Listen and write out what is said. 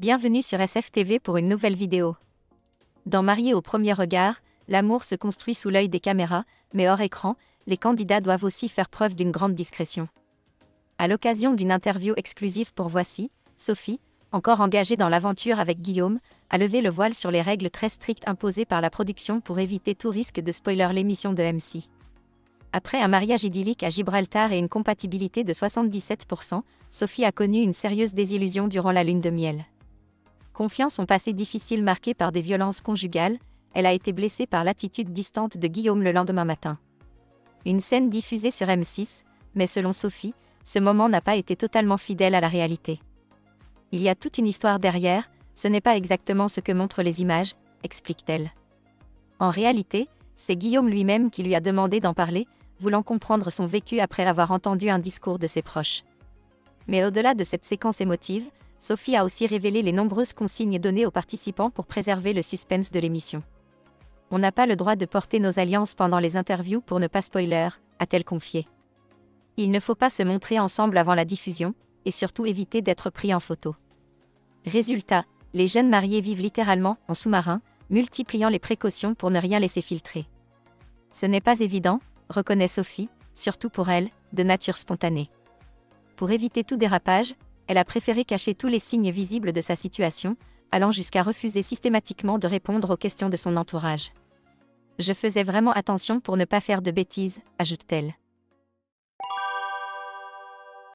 Bienvenue sur SFTV pour une nouvelle vidéo. Dans Mariés au premier regard, l'amour se construit sous l'œil des caméras, mais hors écran, les candidats doivent aussi faire preuve d'une grande discrétion. À l'occasion d'une interview exclusive pour Voici, Sophie, encore engagée dans l'aventure avec Guillaume, a levé le voile sur les règles très strictes imposées par la production pour éviter tout risque de spoiler l'émission de MC. Après un mariage idyllique à Gibraltar et une compatibilité de 77%, Sophie a connu une sérieuse désillusion durant la lune de miel. Confiant son passé difficile marqué par des violences conjugales, elle a été blessée par l'attitude distante de Guillaume le lendemain matin. Une scène diffusée sur M6, mais selon Sophie, ce moment n'a pas été totalement fidèle à la réalité. Il y a toute une histoire derrière, ce n'est pas exactement ce que montrent les images, explique-t-elle. En réalité, c'est Guillaume lui-même qui lui a demandé d'en parler, voulant comprendre son vécu après avoir entendu un discours de ses proches. Mais au-delà de cette séquence émotive, Sophie a aussi révélé les nombreuses consignes données aux participants pour préserver le suspense de l'émission. On n'a pas le droit de porter nos alliances pendant les interviews pour ne pas spoiler, a-t-elle confié. Il ne faut pas se montrer ensemble avant la diffusion, et surtout éviter d'être pris en photo. Résultat, les jeunes mariés vivent littéralement en sous-marin, multipliant les précautions pour ne rien laisser filtrer. Ce n'est pas évident, reconnaît Sophie, surtout pour elle, de nature spontanée. Pour éviter tout dérapage, elle a préféré cacher tous les signes visibles de sa situation, allant jusqu'à refuser systématiquement de répondre aux questions de son entourage. Je faisais vraiment attention pour ne pas faire de bêtises, ajoute-t-elle.